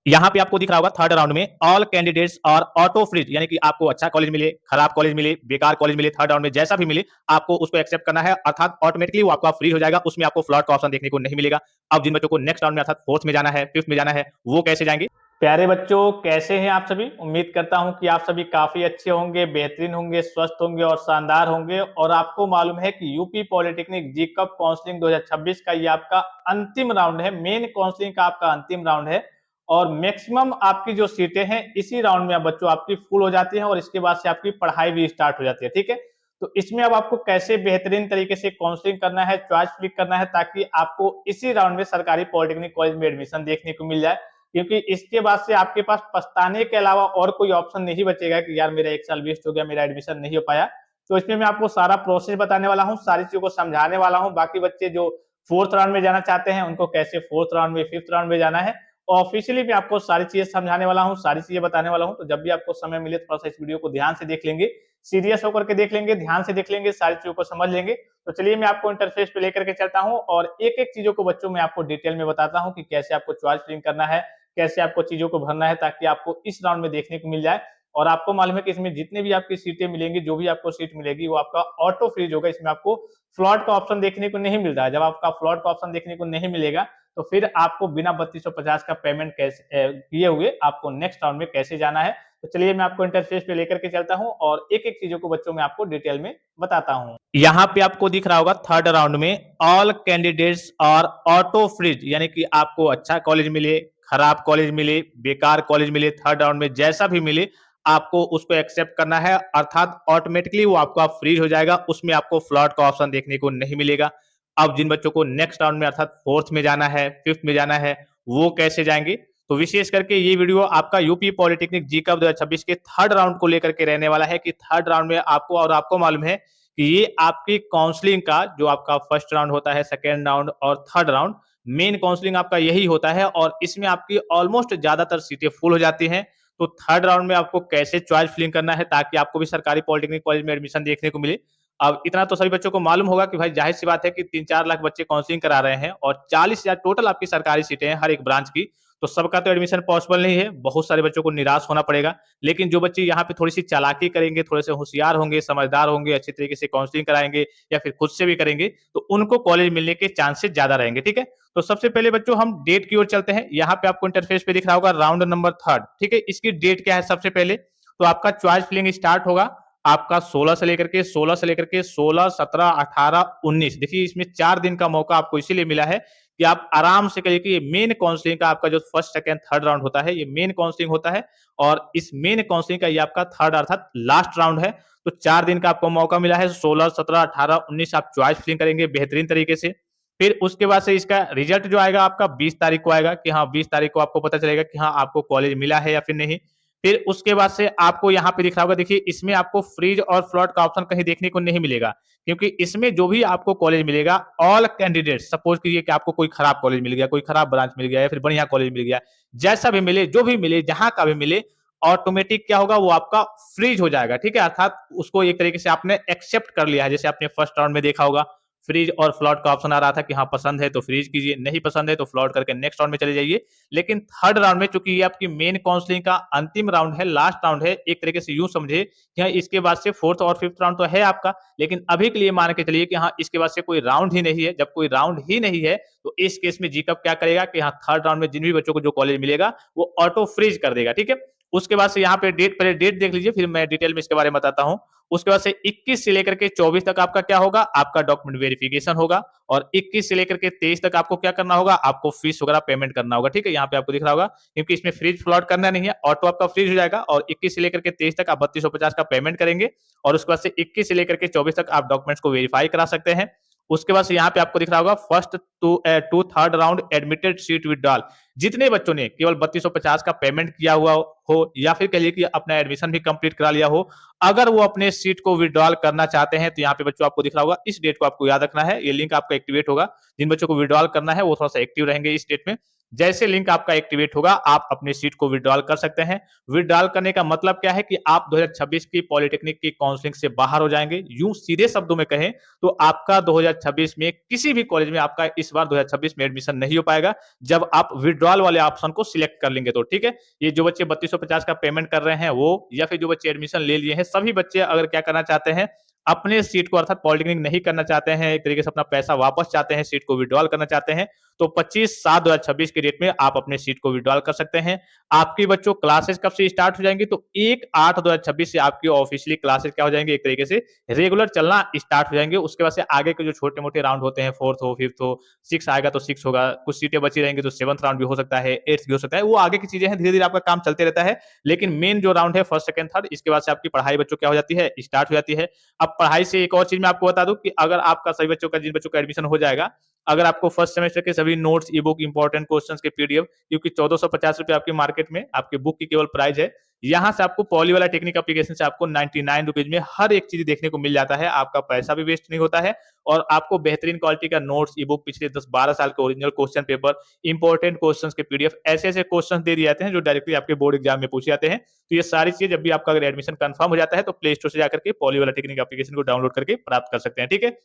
यहाँ पे आपको दिख रहा होगा थर्ड राउंड में ऑल कैंडिडेट्स और ऑटो फ्रीज, यानी कि आपको अच्छा कॉलेज मिले, खराब कॉलेज मिले, बेकार कॉलेज मिले, थर्ड राउंड में जैसा भी मिले आपको उसको एक्सेप्ट करना है, अर्थात ऑटोमेटिकली वो आपका फ्रीज हो जाएगा, उसमें आपको फ्लॉट का ऑप्शन देखने को नहीं मिलेगा। अब जिन बच्चों को नेक्स्ट राउंड में अर्थात फोर्थ में जाना है, फिफ्थ में जाना है, वो कैसे जाएंगे? प्यारे बच्चों, कैसे हैं आप सभी? उम्मीद करता हूं कि आप सभी काफी अच्छे होंगे, बेहतरीन होंगे, स्वस्थ होंगे और शानदार होंगे। और आपको मालूम है कि यूपी पॉलिटेक्निक जीकअप काउंसलिंग 2026 का ये आपका अंतिम राउंड है, मेन काउंसलिंग का आपका अंतिम राउंड है। और मैक्सिमम आपकी जो सीटें हैं इसी राउंड में आप बच्चों आपकी फुल हो जाती है और इसके बाद से आपकी पढ़ाई भी स्टार्ट हो जाती है। ठीक है, तो इसमें अब आपको कैसे बेहतरीन तरीके से काउंसलिंग करना है, चॉइस क्लिक करना है, ताकि आपको इसी राउंड में सरकारी पॉलिटेक्निक कॉलेज में एडमिशन देखने को मिल जाए। क्योंकि इसके बाद से आपके पास पछताने के अलावा और कोई ऑप्शन नहीं बचेगा कि यार मेरा एक साल वेस्ट हो गया, मेरा एडमिशन नहीं हो पाया। तो इसमें मैं आपको सारा प्रोसेस बताने वाला हूँ, सारी चीजों को समझाने वाला हूँ। बाकी बच्चे जो फोर्थ राउंड में जाना चाहते हैं उनको कैसे फोर्थ राउंड में, फिफ्थ राउंड में जाना है, ऑफिशियली भी आपको सारी चीजें समझाने वाला हूँ, सारी चीजें बताने वाला हूँ। तो जब भी आपको समय मिले थोड़ा सा इस वीडियो को ध्यान से देख लेंगे, सीरियस होकर के देख लेंगे, ध्यान से देख लेंगे, सारी चीजों को समझ लेंगे। तो चलिए मैं आपको इंटरफेस पे लेकर के चलता हूँ और एक एक चीजों को बच्चों में आपको डिटेल में बताता हूँ कि कैसे आपको चॉइस फिलिंग करना है, कैसे आपको चीजों को भरना है, ताकि आपको इस राउंड में देखने को मिल जाए। और आपको मालूम है कि इसमें जितने भी आपकी सीटें मिलेंगी, जो भी आपको सीट मिलेगी, वो आपका ऑटो फ्रीज होगा। इसमें आपको फ्लॉट का ऑप्शन देखने को नहीं मिल रहा है। जब आपका फ्लॉट का ऑप्शन देखने को नहीं मिलेगा तो फिर आपको बिना 3250 का पेमेंट कैसे किए हुए आपको नेक्स्ट राउंड में कैसे जाना है। तो चलिए मैं आपको इंटरफेस पे लेकर के चलता हूँ और एक एक चीजों को बच्चों में आपको डिटेल में बताता हूँ। यहाँ पे आपको दिख रहा होगा थर्ड राउंड में ऑल कैंडिडेट्स और ऑटो फ्रीज, यानी कि आपको अच्छा कॉलेज मिले, खराब कॉलेज मिले, बेकार कॉलेज मिले, थर्ड राउंड में जैसा भी मिले आपको उसको एक्सेप्ट करना है, अर्थात ऑटोमेटिकली वो आपका फ्रीज हो जाएगा, उसमें आपको फ्लॉट का ऑप्शन देखने को नहीं मिलेगा। अब जिन बच्चों को नेक्स्ट राउंड में अर्थात फोर्थ में जाना है, फिफ्थ में जाना है, वो कैसे जाएंगे? तो विशेष करके ये वीडियो आपका यूपी पॉलिटेक्निक जीकअप 2026 के थर्ड राउंड को लेकर के रहने वाला है कि थर्ड राउंड में आपको, और आपको मालूम है कि ये आपकी काउंसलिंग का जो आपका फर्स्ट राउंड होता है, सेकेंड राउंड और थर्ड राउंड, मेन काउंसलिंग आपका यही होता है और इसमें आपकी ऑलमोस्ट ज्यादातर सीटें फुल हो जाती हैं। तो थर्ड राउंड में आपको कैसे चॉइस फिलिंग करना है ताकि आपको भी सरकारी पॉलिटेक्निक कॉलेज में एडमिशन देखने को मिले। अब इतना तो सभी बच्चों को मालूम होगा कि भाई जाहिर सी बात है कि 3-4 लाख बच्चे काउंसलिंग करा रहे हैं और 40,000 टोटल आपकी सरकारी सीटें हैं हर एक ब्रांच की। तो सबका तो एडमिशन पॉसिबल नहीं है, बहुत सारे बच्चों को निराश होना पड़ेगा। लेकिन जो बच्चे यहाँ पे थोड़ी-सी चालाकी करेंगे, थोड़े से होशियार होंगे, समझदार होंगे, अच्छे तरीके से काउंसलिंग कराएँगे या फिर खुद से भी करेंगे, तो उनको कॉलेज मिलने के चांसेस ज़्यादा रहेंगे, ठीक है? तो सबसे पहले बच्चों हम डेट की ओर चलते हैं। यहाँ पे आपको इंटरफेस पे दिख रहा होगा राउंड नंबर थर्ड, ठीक है? इसकी डेट क्या है सबसे पहले? तो आपका चॉइस फिलिंग स्टार्ट होगा आपका 16 से लेकर के 16, 17, 18, 19। देखिए इसमें 4 दिन का मौका आपको इसीलिए मिला है कि आप आराम से करिए कि ये मेन काउंसलिंग का आपका जो फर्स्ट, सेकंड, थर्ड राउंड होता है, ये मेन काउंसलिंग होता है और इस मेन काउंसलिंग का ये आपका थर्ड अर्थात लास्ट राउंड है। तो 4 दिन का आपको मौका मिला है। 16, 17, 18, 19 आप चॉइस फिलिंग करेंगे बेहतरीन तरीके से। फिर उसके बाद से इसका रिजल्ट जो आएगा आपका 20 तारीख को आएगा कि हाँ 20 तारीख को आपको पता चलेगा कि हाँ आपको कॉलेज मिला है या फिर नहीं। फिर उसके बाद से आपको यहाँ पे दिख रहा होगा, देखिए इसमें आपको फ्रीज और फ्लॉट का ऑप्शन कहीं देखने को नहीं मिलेगा, क्योंकि इसमें जो भी आपको कॉलेज मिलेगा ऑल कैंडिडेट, सपोज कीजिए कि आपको कोई खराब कॉलेज मिल गया, कोई खराब ब्रांच मिल गया या फिर बढ़िया कॉलेज मिल गया, जैसा भी मिले, जो भी मिले, जहां का भी मिले, ऑटोमेटिक क्या होगा वो आपका फ्रीज हो जाएगा, ठीक है? अर्थात उसको एक तरीके से आपने एक्सेप्ट कर लिया है। जैसे आपने फर्स्ट राउंड में देखा होगा फ्रीज और फ्लॉट का ऑप्शन आ रहा था कि हाँ पसंद है तो फ्रीज कीजिए, नहीं पसंद है तो फ्लॉट करके नेक्स्ट राउंड में चले जाइए। लेकिन थर्ड राउंड में चूंकि ये आपकी मेन काउंसलिंग का अंतिम राउंड है, लास्ट राउंड है, एक तरीके से यूं समझे कि हाँ इसके बाद से फोर्थ और फिफ्थ राउंड तो है आपका, लेकिन अभी के लिए मान के चलिए कि हाँ इसके बाद से कोई राउंड ही नहीं है। जब कोई राउंड ही नहीं है तो इस केस में जीकअप क्या करेगा कि हाँ थर्ड राउंड में जिन भी बच्चों को जो कॉलेज मिलेगा वो ऑटो फ्रीज कर देगा, ठीक है? उसके बाद से यहाँ पे डेट, पहले डेट देख लीजिए फिर मैं डिटेल में इसके बारे में बताता हूँ। उसके बाद से 21 से लेकर के 24 तक आपका क्या होगा, आपका डॉक्यूमेंट वेरिफिकेशन होगा और 21 से लेकर के 23 तक आपको क्या करना होगा, आपको फीस वगैरह पेमेंट करना होगा, ठीक है? यहाँ पे आपको दिख रहा होगा क्योंकि इसमें फ्रीज फ्लॉट करना नहीं है, ऑटो आपका फ्रीज हो जाएगा और 21 से लेकर के 23 तक आप 3250 का पेमेंट करेंगे और उसके बाद से 21 से लेकर के 24 तक आप डॉक्यूमेंट्स को वेरीफाई करा सकते हैं। उसके बाद से यहाँ पे आपको दिख रहा होगा first to third round admitted seat withdrawal. जितने बच्चों ने केवल 3250 का पेमेंट किया हुआ हो या फिर कहिए कि अपना एडमिशन भी कंप्लीट करा लिया हो, अगर वो अपने सीट को विड्रॉल करना चाहते हैं तो यहाँ पे बच्चों आपको दिख रहा होगा, इस डेट को आपको याद रखना है, ये लिंक आपका एक्टिवेट होगा। जिन बच्चों को विड्रॉल करना है वो थोड़ा सा एक्टिव रहेंगे इस डेट में। जैसे लिंक आपका एक्टिवेट होगा, आप अपनी सीट को विथड्रॉल कर सकते हैं। विथड्रॉल करने का मतलब क्या है कि आप 2026 की पॉलिटेक्निक की काउंसलिंग से बाहर हो जाएँगे। यूँ सीधे शब्दों में कहें तो आपका 2026 में किसी भी कॉलेज में आपका इस बार 2026 में एडमिशन नहीं हो पाएगा, जब आप विथड्रॉल वाले ऑप्शन को सिलेक्ट कर लेंगे तो, ठीक है? ये जो बच्चे 3250 का पेमेंट कर रहे हैं वो, या फिर जो बच्चे एडमिशन ले लिए हैं, सभी बच्चे अगर क्या करना चाहते हैं, अपने सीट को अर्थात पॉलिटेक्निक नहीं करना चाहते हैं, एक तरीके से अपना पैसा वापस चाहते हैं, सीट को विथड्रॉल करना चाहते हैं, तो 25/7/2026 की डेट में आप अपने सीट को विथड्रॉल कर सकते हैं। आपकी बच्चों क्लासेस कब से स्टार्ट हो जाएँगी, तो 1/8/2026 से आपकी ऑफिशियली क्लासेस क्या हो जाएँगी, एक तरीके से रेगुलर चलना स्टार्ट हो जाएँगे। उसके बाद से आगे के जो छोटे-मोटे राउंड होते हैं, 4th हो, 5th हो, 6 आएगा तो 6 होगा, कुछ सीटें बची रहेंगी तो 7th राउंड भी हो सकता है, 8th भी हो सकता है। वो आगे की चीज़ें हैं, धीरे-धीरे आपका काम चलते रहता है। लेकिन मेन जो राउंड है 1st, 2nd, 3rd, इसके बाद से आपकी पढ़ाई बच्चों क्या हो जाती है, स्टार्ट हो जाती है। अब पढ़ाई से एक और चीज़ मैं आपको बता दूँ कि अगर आपका सभी बच्चों का, जिन बच्चों का एडमिशन हो जाएगा, अगर आपको फर्स्ट सेमेस्टर के सभी नोट्स, ई-बुक, इंपॉर्टेंट क्वेश्चंस के पीडीएफ, क्योंकि ₹1450 आपकी मार्केट में आपकी बुक की केवल प्राइस है। यहाँ से आपको पॉली वाला टेक्निक एप्लीकेशन से आपको ₹99 में हर एक चीज़ देखने को मिल जाता है। आपका पैसा भी वेस्ट नहीं होता है और आपको बेहतरीन क्वालिटी का नोट्स, ई-बुक, पिछले 10-12 साल के original question paper, important questions के पीडीएफ, ऐसे-ऐसे क्वेश्चंस दे दिए जाते हैं जो डायरेक्टली आपके बोर्ड एग्जाम में पूछे जाते हैं। तो ये सारी चीज़ जब भी आपका अगर एडमिशन कंफर्म हो जाता है तो प्ले स्टोर से जाकर के पॉली वाला टेक्निक एप्लीकेशन को डाउनलोड करके प्राप्त कर सकते हैं, ठीक है?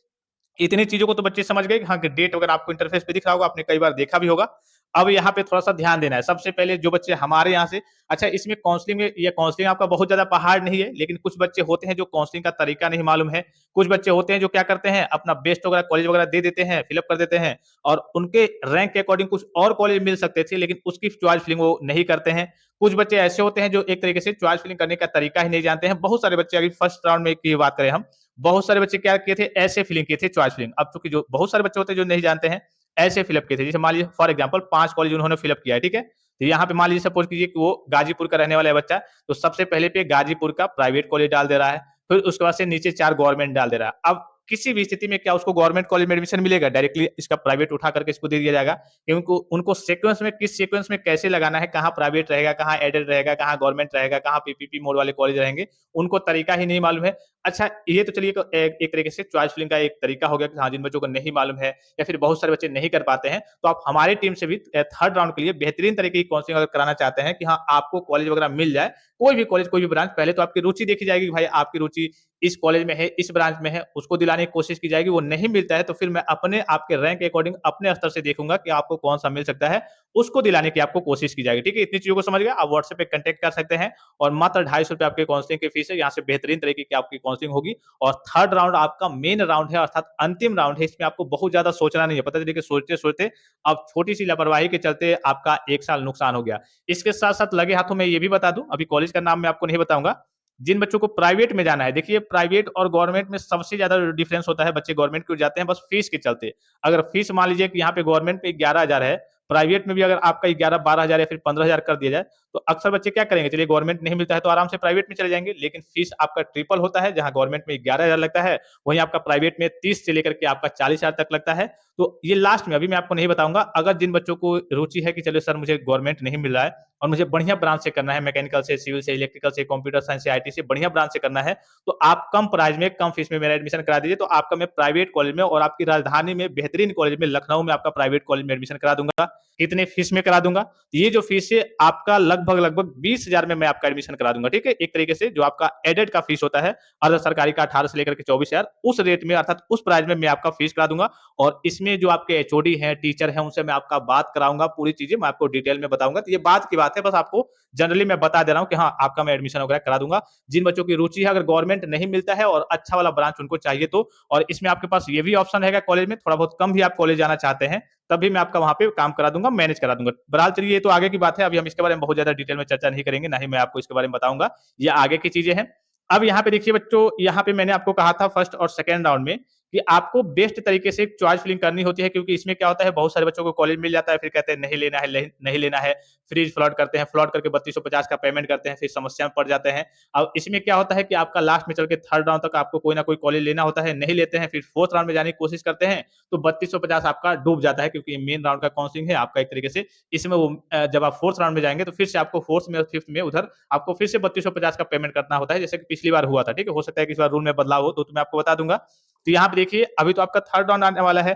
इतनी चीज़ों को तो बच्चे समझ गए कि हाँ, कि डेट वगैरह आपको इंटरफ़ेस पे दिख रहा होगा, आपने कई बार देखा भी होगा। अब यहाँ पे थोड़ा-सा ध्यान देना है। सबसे पहले जो बच्चे हमारे यहाँ से, अच्छा इसमें काउंसलिंग में, ये काउंसलिंग आपका बहुत ज़्यादा पहाड़ नहीं है, लेकिन कुछ बच्चे होते हैं जो काउंसलिंग का तरीका नहीं मालूम है। कुछ बच्चे होते हैं जो क्या करते हैं, अपना बेस्ट वगैरह कॉलेज वगैरह दे देते हैं, फिल अप कर देते हैं और उनके रैंक के अकॉर्डिंग कुछ और कॉलेज मिल सकते थे, लेकिन उसकी चॉइस फिलिंग वो नहीं करते हैं। कुछ बच्चे ऐसे होते हैं जो एक तरीके से चॉइस फिलिंग करने का तरीका ही नहीं जानते हैं। बहुत सारे बच्चे, अभी फर्स्ट राउंड में की बात करें हम, बहुत सारे बच्चे क्या किए थे, ऐसे फिलिंग किए थे, चॉइस फिलिंग। अब चूँकि जो बहुत सारे बच्चे होते हैं जो नहीं जानते हैं, ऐसे फिल अप किए थे। जैसे मान लीजिए फॉर एग्जांपल 5 कॉलेज उन्होंने फिल अप किया है, ठीक है? तो यहाँ पे मान लीजिए सपोज़ कीजिए कि वो गाज़ीपुर का रहने वाला है बच्चा, तो सबसे पहले पे गाज़ीपुर का प्राइवेट कॉलेज डाल दे रहा है, फिर उसके बाद से नीचे 4 गवर्नमेंट डाल दे रहा है। अब किसी भी स्थिति में क्या उसको गवर्नमेंट कॉलेज में एडमिशन मिलेगा? डायरेक्टली इसका प्राइवेट उठा करके इसको दे दिया जाएगा। कि उनको उनको सीक्वेंस में, किस सीक्वेंस में कैसे लगाना है, कहाँ प्राइवेट रहेगा, कहाँ एडेड रहेगा, कहाँ गवर्नमेंट रहेगा, कहाँ पीपीपी मोड वाले कॉलेज रहेंगे, उनको तरीका ही नहीं मालूम है। अच्छा, ये तो चलिए एक तरीके से चॉइस फिलिंग का एक तरीका हो गया कि हाँ, जिन बच्चों को नहीं मालूम है या फिर बहुत सारे बच्चे नहीं कर पाते हैं, तो आप हमारी टीम से भी थर्ड राउंड के लिए बेहतरीन तरीके की काउंसलिंग अगर कराना चाहते हैं कि हाँ, आपको कॉलेज वगैरह मिल जाए, कोई भी कॉलेज, कोई भी ब्रांच, पहले तो आपकी रुचि देखी जाएगी कि भाई आपकी रुचि इस कॉलेज में है, इस ब्रांच में है, उसको दिलाने की कोशिश की जाएगी। वो नहीं मिलता है तो फिर मैं अपने आपके रैंक के अकॉर्डिंग अपने स्तर से देखूँगा कि आपको कौन-सा मिल सकता है, उसको दिलाने की आपको कोशिश की जाएगी। ठीक है? इतनी चीज़ों को समझ गए? आप व्हाट्सएप पे कॉन्टैक्ट कर सकते हैं और मात्र ₹250 आपके काउंसलिंग की फीस है। यहाँ से बेहतरीन तरीके की आपकी काउंसलिंग होगी और थर्ड राउंड आपका मेन राउंड है, अर्थात अंतिम राउंड है। इसमें आपको बहुत ज़्यादा सोचना नहीं है। पता चले कि सोचते-सोचते अब छोटी-सी लापरवाही के चलते आपका 1 साल नुकसान हो गया। इसके साथ-साथ लगे हाथों मैं ये भी बता दूँ, अभी कॉलेज का नाम मैं आपको नहीं बताऊँगा। जिन बच्चों को प्राइवेट में जाना है, देखिए प्राइवेट और गवर्नमेंट में सबसे ज़्यादा डिफरेंस होता है, बच्चे गवर्नमेंट क्यों जाते हैं, बस फीस के चलते। अगर फीस मान लीजिए कि यहाँ पे गवर्नमेंट पे 11,000 है, प्राइवेट में भी अगर आपका 11-12,000 या फिर 15,000 कर दिया जाए, तो अक्सर बच्चे क्या करेंगे, चलिए गवर्नमेंट नहीं मिलता है तो आराम से प्राइवेट में चले जाएँगे, लेकिन फीस आपका ट्रिपल होता है, जहाँ गवर्नमेंट में 11,000 लगता है, वहीं आपका प्राइवेट में 30 से लेकर के आपका 40,000 तक लगता है। तो ये लास्ट में अभी मैं आपको नहीं बताऊँगा, अगर जिन बच्चों को रुचि है कि चलिए सर मुझे गवर्नमेंट नहीं मिल रहा है और मुझे बढ़िया ब्रांच से करना है, मैकेनिकल से, सिविल से, इलेक्ट्रिकल से, कंप्यूटर साइंस से, आईटी से बढ़िया ब्रांच से करना है, तो आप कम प्राइस में, कम फीस में मेरा एडमिशन करा दीजिए, तो आपका मैं प्राइवेट कॉलेज में और आपकी राजधानी में बेहतरीन कॉलेज में, लखनऊ में आपका प्राइवेट कॉलेज में एडमिशन करा दूँगा। कितने फीस में करा दूँगा? ये जो फीस है आपका लगभग 20,000 में मैं आपका एडमिशन करा दूँगा, ठीक है? एक तरीके से जो आपका एडेड का फीस होता है, अर्ध सरकारी का 18 से लेकर के 24,000, उस रेट में अर्थात उस प्राइस में मैं आपका फीस करा दूँगा और इसमें जो आपके एचओडी हैं, टीचर हैं, उनसे मैं आपका बात कराऊँगा, पूरी चीज़ें मैं आपको डिटेल में बताऊँगा। तो ये बात की बात है, बस आपको जनरली मैं बता दे रहा हूँ कि हाँ, आपका मैं एडमिशन वगैरह करा दूँगा। जिन बच्चों की रुचि है, अगर गवर्नमेंट नहीं मिलता है और अच्छा वाला ब्रांच उनको चाहिए तो, और इसमें आपके पास ये भी ऑप्शन रहेगा कॉलेज में, थोड़ा बहुत कम भी आप कॉलेज जाना चाहते हैं, तब भी मैं आपका वहाँ पे काम करा दूँगा, मैनेज करा दूँगा। बहरहाल चलिए ये तो आगे की बात है, अभी हम इसके बारे में बहुत ज़्यादा डिटेल में चर्चा नहीं करेंगे, ना ही मैं आपको इसके बारे में बताऊँगा, ये आगे की चीज़ें हैं। अब यहाँ पे देखिए बच्चों, यहाँ पे मैंने आपको कहा था फर्स्ट और सेकंड राउंड में कि आपको बेस्ट तरीके से एक चॉइस फिलिंग करनी होती है, क्योंकि इसमें क्या होता है, बहुत सारे बच्चों को कॉलेज मिल जाता है, फिर कहते हैं नहीं लेना है, नहीं लेना है, फ्रीज फ्लॉट करते हैं, फ्लॉट करके 3250 का पेमेंट करते हैं, फिर समस्या में पड़ जाते हैं। अब इसमें क्या होता है कि आपका लास्ट में चल के थर्ड राउंड तक आपको कोई ना कोई कॉलेज लेना होता है, नहीं लेते हैं, फिर फोर्थ राउंड में जाने की कोशिश करते हैं, तो 3250 आपका डूब जाता है, क्योंकि मेन राउंड का काउंसलिंग है आपका एक तरीके से। इसमें वो जब आप फोर्थ राउंड में जाएँगे तो फिर से आपको फोर्थ में और फिफ्थ में उधर आपको फिर से 3250 का पेमेंट करना होता है, जैसे कि पिछली बार हुआ था, ठीक है? हो सकता है कि इस बार रूल में बदलाव हो, तो मैं आपको बता दूँगा। तो यहाँ पे देखिए, अभी तो आपका थर्ड राउंड आने वाला है।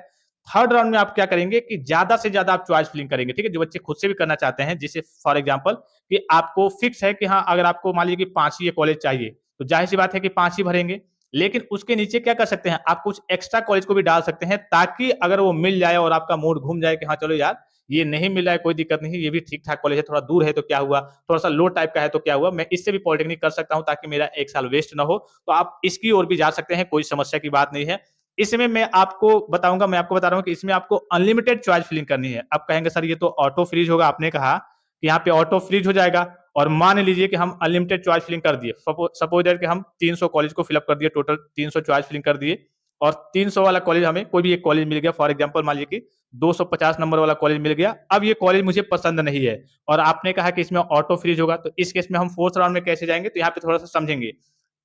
थर्ड राउंड में आप क्या करेंगे कि ज्यादा से ज्यादा आप चॉइस फिलिंग करेंगे, ठीक है? जो बच्चे खुद से भी करना चाहते हैं, जैसे फॉर एग्जांपल कि आपको फिक्स है कि हाँ, अगर आपको मान लीजिए कि 5 ही ये कॉलेज चाहिए, तो ज़ाहिर-सी बात है कि 5 ही भरेंगे। लेकिन उसके नीचे क्या कर सकते हैं, आप कुछ एक्स्ट्रा कॉलेज को भी डाल सकते हैं, ताकि अगर वो मिल जाए और आपका मूड घूम जाए कि हाँ, चलो यार, ये नहीं मिल रहा है, कोई दिक्कत नहीं, ये भी ठीक-ठाक कॉलेज है, थोड़ा दूर है तो क्या हुआ, थोड़ा-सा लो टाइप का है तो क्या हुआ, मैं इससे भी पॉलिटेक्निक कर सकता हूँ ताकि मेरा 1 साल वेस्ट ना हो। तो आप इसकी ओर भी जा सकते हैं, कोई समस्या की बात नहीं है। इसमें मैं आपको बताऊँगा, मैं आपको बता रहा हूँ कि इसमें आपको अनलिमिटेड चॉइस फिलिंग करनी है। आप कहेंगे सर ये तो ऑटो फ्रीज होगा, आपने कहा कि यहाँ पे ऑटो फ्रीज हो जाएगा और मान लीजिए कि हम अनलिमिटेड चॉइस फिलिंग कर दिए। सपोज़ दैट कि हम 300 कॉलेज को फिल अप कर दिए, टोटल 300 चॉइस फिलिंग कर दिए और 300 वाला कॉलेज हमें कोई भी एक कॉलेज मिल गया, फॉर एग्जांपल मान लीजिए कि 250 नंबर वाला कॉलेज मिल गया। अब ये कॉलेज मुझे पसंद नहीं है और आपने कहा कि इसमें ऑटो फ्रीज होगा, तो इस केस में हम 4th राउंड में कैसे जाएँगे, तो यहाँ पे थोड़ा-सा समझेंगे।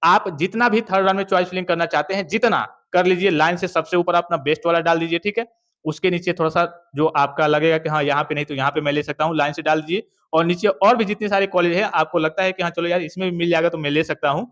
आप जितना भी थर्ड राउंड में चॉइस फिलिंग करना चाहते हैं, जितना कर लीजिए, लाइन से सबसे ऊपर अपना बेस्ट वाला डाल दीजिए, ठीक है? उसके नीचे थोड़ा-सा जो आपका लगेगा कि हाँ, यहाँ पे नहीं तो यहाँ पे मैं ले सकता हूँ, लाइन से डाल दीजिए और नीचे और भी जितने सारे कॉलेज हैं, आपको लगता है कि हाँ, चलो यार इसमें भी मिल जाएगा तो मैं ले सकता हूँ।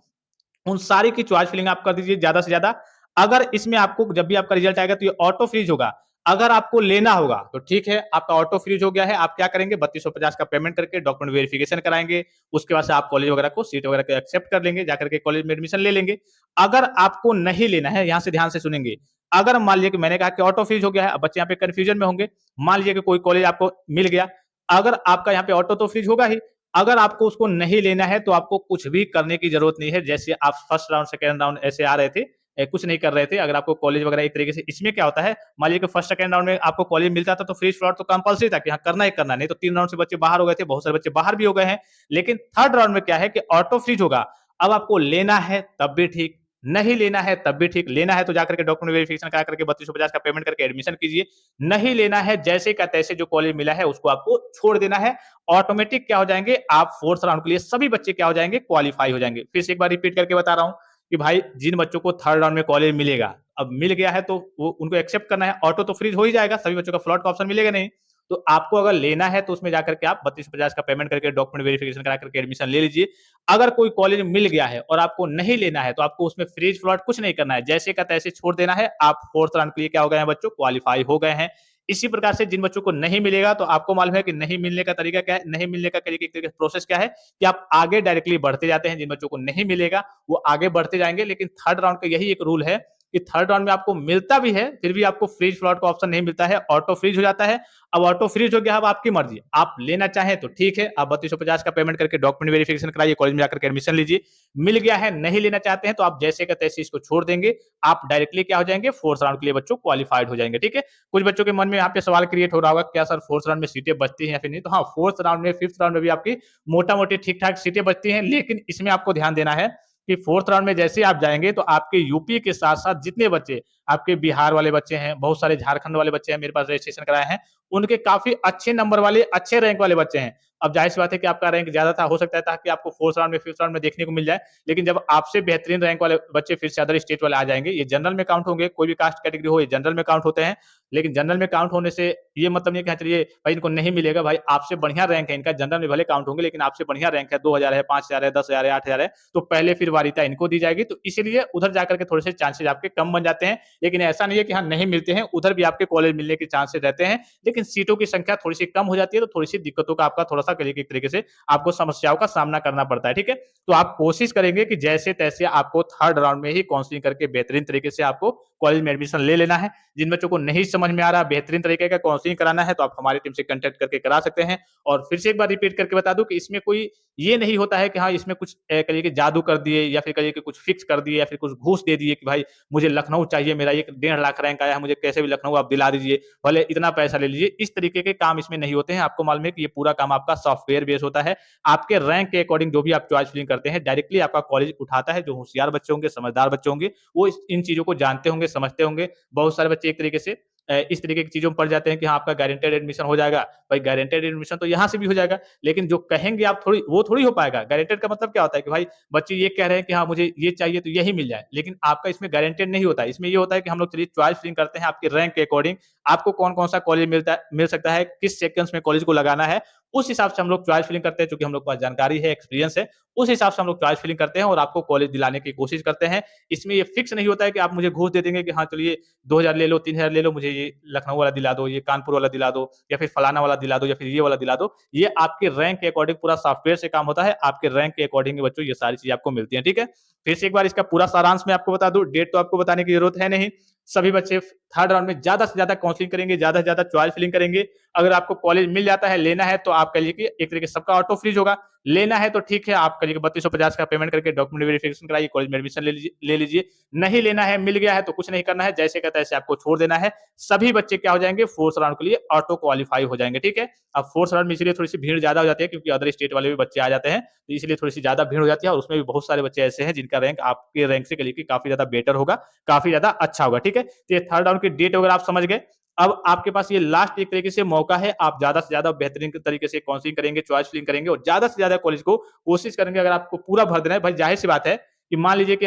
उन सारी की चॉइस फिलिंग आप कर दीजिए ज़्यादा से ज़्यादा। अगर इसमें आपको जब भी आपका रिजल्ट आएगा तो ये ऑटो फ्रीज होगा। अगर आपको लेना होगा तो ठीक है, आपका ऑटो फ्रीज हो गया है, आप क्या करेंगे 3250 का पेमेंट करके डॉक्यूमेंट वेरिफिकेशन कराएँगे, उसके बाद से आप कॉलेज वगैरह को, सीट वगैरह को एक्सेप्ट कर लेंगे, जाकर के कॉलेज में एडमिशन ले लेंगे। अगर आपको नहीं लेना है, यहाँ से ध्यान से सुनेंगे, अगर मान लीजिए कि मैंने कहा कि ऑटो फ्रीज हो गया है, अब बच्चे यहाँ पे कन्फ्यूजन में होंगे, मान लीजिए कि कोई कॉलेज आपको मिल गया, अगर आपका यहाँ पे ऑटो तो फ्रीज होगा ही, अगर आपको उसको नहीं लेना है तो आपको कुछ भी करने की ज़रूरत नहीं है। जैसे आप फर्स्ट राउंड, सेकंड राउंड ऐसे आ रहे थे, कुछ नहीं कर रहे थे। अगर आपको कॉलेज वगैरह एक तरीके से, इसमें क्या होता है, मान लीजिए कि फर्स्ट सेकंड राउंड में आपको कॉलेज मिलता था तो फ्री स्लॉट तो कंपल्सरी था कि हाँ, करना ही करना है, नहीं तो 3 राउंड से बच्चे बाहर हो गए थे, बहुत सारे बच्चे बाहर भी हो गए हैं। लेकिन थर्ड राउंड में क्या है कि ऑटो फ्रीज होगा। अब आपको लेना है तब भी ठीक, नहीं लेना है तब भी ठीक। लेना है तो जाकर के डॉक्यूमेंट वेरिफिकेशन करा करके 3250 का पेमेंट करके एडमिशन कीजिए। नहीं लेना है, जैसे का तैसे जो कॉलेज मिला है उसको आपको छोड़ देना है। ऑटोमेटिक क्या हो जाएँगे, आप 4th राउंड के लिए सभी बच्चे क्या हो जाएँगे, क्वालीफाई हो जाएँगे। फिर से एक बार रिपीट करके बता रहा हूँ कि भाई जिन बच्चों को थर्ड राउंड में कॉलेज मिलेगा, अब मिल गया है तो वो उनको एक्सेप्ट करना है, ऑटो तो फ्रीज हो ही जाएगा, सभी बच्चों का फ्लॉट का ऑप्शन मिलेगा नहीं। तो आपको अगर लेना है तो उसमें जाकर के आप 3250 का पेमेंट करके डॉक्यूमेंट वेरिफिकेशन करा करके एडमिशन ले लीजिए। अगर कोई कॉलेज मिल गया है और आपको नहीं लेना है तो आपको उसमें फ्रीज फ्लॉट कुछ नहीं करना है, जैसे का तैसे छोड़ देना है। आप 4th राउंड के लिए क्या हो गए हैं बच्चों, क्वालीफाई हो गए हैं। इसी प्रकार से जिन बच्चों को नहीं मिलेगा तो आपको मालूम है कि नहीं मिलने का तरीका क्या है, नहीं मिलने का तरीके तरीके प्रोसेस क्या है कि आप आगे डायरेक्टली बढ़ते जाते हैं। जिन बच्चों को नहीं मिलेगा वो आगे बढ़ते जाएंगे, लेकिन थर्ड राउंड का यही एक रूल है कि थर्ड राउंड में आपको मिलता भी है फिर भी आपको फ्रीज फ्लॉट का ऑप्शन नहीं मिलता है, ऑटो फ्रीज हो जाता है। अब ऑटो फ्रीज हो गया, अब आपकी मर्जी, आप लेना चाहें तो ठीक है, आप 3250 का पेमेंट करके डॉक्यूमेंट वेरिफिकेशन कराइए, कॉलेज में जाकर के एडमिशन लीजिए। मिल गया है, नहीं लेना चाहते हैं तो आप जैसे का तैसे इसको छोड़ देंगे, आप डायरेक्टली क्या हो जाएंगे, फोर्थ राउंड के लिए बच्चों क्वालिफाइड हो जाएंगे। ठीक है, कुछ बच्चों के मन में यहाँ पे सवाल क्रिएट हो रहा होगा, क्या सर फोर्थ राउंड में सीटें बचती हैं या फिर नहीं? तो हाँ, फोर्थ राउंड में, फिफ्थ राउंड में भी आपकी मोटा मोटी ठीक ठाक सीटें बचती हैं, लेकिन इसमें आपको ध्यान देना है कि फोर्थ राउंड में जैसे आप जाएंगे तो आपके यूपी के साथ साथ जितने बच्चे आपके बिहार वाले बच्चे हैं, बहुत सारे झारखंड वाले बच्चे हैं, मेरे पास रजिस्ट्रेशन कराए हैं, उनके काफी अच्छे नंबर वाले, अच्छे रैंक वाले बच्चे हैं। अब जाहिर सी बात है कि आपका रैंक ज्यादा था, हो सकता था कि आपको फोर्थ राउंड में, फिफ्थ राउंड में देखने को मिल जाए, लेकिन जब आपसे बेहतरीन रैंक वाले बच्चे फिर से अदर स्टेट वाले आ जाएंगे, ये जनरल में काउंट होंगे, कोई भी कास्ट कैटेगरी हो, ये जनरल में काउंट होते हैं। लेकिन जनरल में काउंट होने से ये मतलब नहीं कि हाँ, चलिए भाई इनको नहीं मिलेगा, भाई आपसे बढ़िया रैंक है इनका, जनरल में भले काउंट होंगे लेकिन आपसे बढ़िया रैंक है, 2000 है, 5000 है, 10000 है, 8000 है, तो पहले फिर वारीता इनको दी जाएगी। तो इसीलिए उधर जाकर के थोड़े से चांसेस आपके कम बन जाते हैं, लेकिन ऐसा नहीं है कि हाँ नहीं मिलते हैं, उधर भी आपके कॉलेज मिलने के चांसेस रहते हैं, लेकिन सीटों की संख्या थोड़ी सी कम हो जाती है, तो थोड़ी सी दिक्कतों का आपका थोड़ा सा तरीके से आपको समस्याओं का सामना करना पड़ता है। ठीक है, तो आप कोशिश करेंगे कि जैसे तैसे आपको थर्ड राउंड में ही काउंसलिंग करके बेहतरीन तरीके से आपको कॉलेज में एडमिशन ले लेना है। जिन बच्चों को नहीं समझ में आ रहा, बेहतरीन तरीके का काउंसलिंग कराना है, तो आप हमारी टीम से कांटेक्ट करके करा सकते हैं। और फिर से एक बार रिपीट करके बता दूं कि इसमें कोई ये नहीं होता है कि हाँ इसमें कुछ कहिए कि जादू कर दिए या फिर कहिए कि कुछ फिक्स कर दिए या फिर कुछ घूस दे दिए कि भाई मुझे लखनऊ चाहिए, मेरा एक 1.5 लाख रैंक आया है, मुझे कैसे भी लखनऊ आप दिला दीजिए, भले इतना पैसा ले लीजिए। इस तरीके के काम इसमें नहीं होते हैं। आपको मालूम है कि ये पूरा काम आपका सॉफ्टवेयर बेस होता है। आपके रैंक के अकॉर्डिंग जो भी आप चॉइस फिलिंग करते हैं, डायरेक्टली आपका कॉलेज उठाता है। जो होशियार बच्चे होंगे, समझदार बच्चे होंगे, वो इन चीजों को जानते होंगे, समझते होंगे। बहुत सारे बच्चे एक तरीके से इस तरीके की चीज़ों में पड़ जाते हैं कि हाँ, आपका गारंटेड एडमिशन हो जाएगा। भाई गारंटेड एडमिशन तो यहाँ से भी हो जाएगा, लेकिन जो कहेंगे आप थोड़ी वो थोड़ी हो पाएगा। गारंटेड का मतलब क्या होता है कि भाई बच्चे ये कह रहे हैं कि हाँ, मुझे ये चाहिए तो यही मिल जाए, लेकिन आपका इसमें गारंटेड नहीं होता है। इसमें ये होता है कि हम लोग चलिए चॉइस फिलिंग करते हैं आपके रैंक के अकॉर्डिंग, आपको कौन-कौन सा कॉलेज मिल सकता है, किस सेक्शंस में कॉलेज को लगाना है, उस हिसाब से हम लोग चॉइस फिलिंग करते हैं, चूँकि हम लोग के पास जानकारी है, एक्सपीरियंस है, उस हिसाब से हम लोग चॉइस फिलिंग करते हैं और आपको कॉलेज दिलाने की कोशिश करते हैं। इसमें ये फिक्स नहीं होता है कि आप मुझे घूस दे देंगे कि हाँ, चलिए 2000 ले लो, 3000 ले लो, मुझे ये लखनऊ वाला दिला दो, ये कानपुर वाला दिला दो या फिर फलाना वाला दिला दो या फिर ये वाला दिला दो। ये आपके रैंक के अकॉर्डिंग पूरा सॉफ्टवेयर से काम होता है, आपके रैंक के अकॉर्डिंग ही बच्चों ये सारी चीज़ें आपको मिलती हैं, ठीक है? फिर से एक बार इसका पूरा सारांश मैं आपको बता दूँ, डेट तो आपको बताने की ज़रूरत है नहीं। सभी बच्चे थर्ड राउंड में ज़्यादा से ज़्यादा काउंसलिंग करेंगे, ज़्यादा से ज़्यादा चॉइस फिलिंग करेंगे। अगर आपको कॉलेज मिल जाता है, लेना है तो आप कह लीजिए कि एक तरीके से सबका ऑटो फ्रीज होगा। लेना है तो ठीक है, आप कह लीजिए 3250 का पेमेंट करके डॉक्यूमेंट वेरिफिकेशन कराइए, कॉलेज में एडमिशन ले लीजिए। नहीं लेना है, मिल गया है तो कुछ नहीं करना है, जैसे का तैसे आपको छोड़ देना है। सभी बच्चे क्या हो जाएँगे, फोर्थ राउंड के लिए ऑटो क्वालीफाई हो जाएँगे, ठीक है? अब फोर्थ राउंड में इसलिए थोड़ी-सी भीड़ ज़्यादा हो जाती है क्योंकि अदर स्टेट वाले भी बच्चे आ जाते हैं, तो इसलिए थोड़ी-सी ज़्यादा भीड़ हो जाती है और उसमें भी बहुत सारे बच्चे ऐसे हैं जिनका रैंक आपके रैंक से कह लीजिए कि काफ़ी ज़्यादा बेटर होगा, काफ़ी ज़्यादा अच्छा होगा, ठीक है? तो ये थर्ड राउंड की डेट वगैरह आप समझ गए। अब आपके पास ये लास्ट एक तरीके से मौका है, आप ज़्यादा से ज़्यादा बेहतरीन तरीके से काउंसलिंग करेंगे, चॉइस फिलिंग करेंगे और ज़्यादा से ज़्यादा कॉलेज को कोशिश करेंगे अगर आपको पूरा भर देना है, भाई ज़ाहिर-सी बात है कि मान लीजिए कि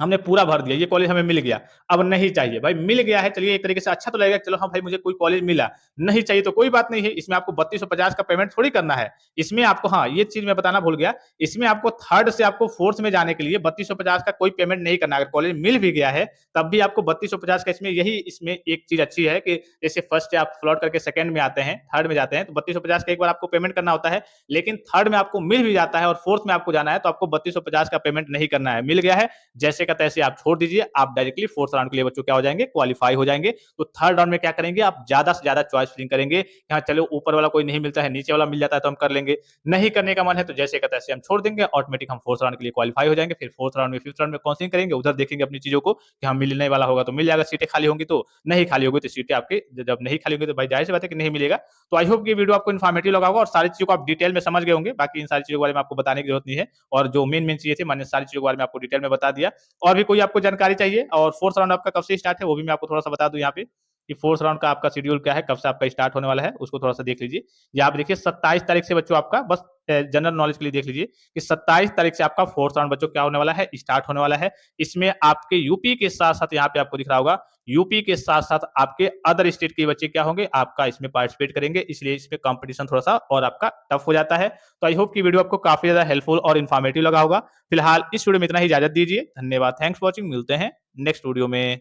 हमने पूरा भर दिया, ये कॉलेज हमें मिल गया, अब नहीं चाहिए। भाई मिल गया है, चलिए एक तरीके से अच्छा तो लगेगा, चलो हाँ भाई मुझे कोई कॉलेज मिला, नहीं चाहिए तो कोई बात नहीं है, इसमें आपको 3250 का पेमेंट थोड़ी करना है। इसमें आपको हाँ, ये चीज़ मैं बताना भूल गया, इसमें आपको थर्ड से आपको फोर्थ में जाने के लिए 3250 का कोई पेमेंट नहीं करना है। अगर कॉलेज मिल भी गया है, तब भी आपको 3250 का इसमें एक चीज़ अच्छी है कि जैसे फर्स्ट से आप फ्लॉट करके सेकंड में आते हैं, थर्ड में जाते हैं, तो 3250 का एक बार आपको पेमेंट करना होता है, लेकिन थर्ड में आपको मिल भी जाता है और फोर्थ में आपको जाना है, तो आपको 3250 का पेमेंट नहीं करना है। मिल गया है, जैसे का तैसे आप छोड़ दीजिए, आप डायरेक्टली फोर्थ राउंड के लिए बच्चों क्या हो जाएँगे, क्वालीफाई हो जाएँगे। तो थर्ड राउंड में क्या करेंगे, आप ज़्यादा से ज़्यादा चॉइस फिलिंग करेंगे। हाँ, चलो ऊपर वाला कोई नहीं मिलता है, नीचे वाला मिल जाता है तो हम कर लेंगे। नहीं करने का मन है तो जैसे का तैसे हम छोड़ देंगे, ऑटोमेटिक हम फोर्थ राउंड के लिए क्वालीफाई हो जाएँगे। फिर फोर्थ राउंड में, फिफ्थ राउंड में काउंसलिंग करेंगे, उधर देखेंगे अपनी चीज़ों को कि हाँ, मिलने वाला होगा तो मिल जाएगा, सीटें खाली होंगी तो, नहीं खाली होगी तो सीटें आपकी जब नहीं खाली होंगी तो भाई ज़ाहिर-सी बात है कि नहीं मिलेगा। तो आई होप कि ये वीडियो आपको इन्फॉर्मेटिव लगा होगा और सारी चीज़ों को आप डिटेल में समझ गए होंगे। बाकी इन सारी चीज़ों के बारे में आपको बताने की ज़रूरत नहीं है और जो मेन-मेन चीज़ें थी, मैंने सारी चीज़ों के बारे में आपको डिटेल में बता दिया। और भी कोई आपको जानकारी चाहिए और फोर्थ राउंड आपका कब से स्टार्ट है, वो भी मैं आपको थोड़ा-सा बता दूँ यहाँ पे कि फोर्थ राउंड का आपका शेड्यूल क्या है, कब से आपका स्टार्ट होने वाला है, उसको थोड़ा-सा देख लीजिए। या आप देखिए 27 तारीख से बच्चों आपका बस जनरल नॉलेज के लिए देख लीजिए कि 27 तारीख से आपका फोर्थ राउंड बच्चों क्या होने वाला है, स्टार्ट होने वाला है। इसमें आपके यूपी के साथ-साथ यहाँ पे आपको दिख रहा होगा, यूपी के साथ-साथ आपके अदर स्टेट के बच्चे क्या होंगे, आपका इसमें पार्टिसिपेट करेंगे, इसलिए इसमें कॉम्पिटिशन थोड़ा-सा और आपका टफ हो जाता है। तो आई होप कि वीडियो आपको काफ़ी ज़्यादा हेल्पफुल और इन्फॉर्मेटिव लगा होगा। फिलहाल इस वीडियो में इतना ही इजाज़त दीजिए। धन्यवाद, थैंक्स फॉर वॉचिंग, मिलते हैं नेक्स्ट वीडियो में।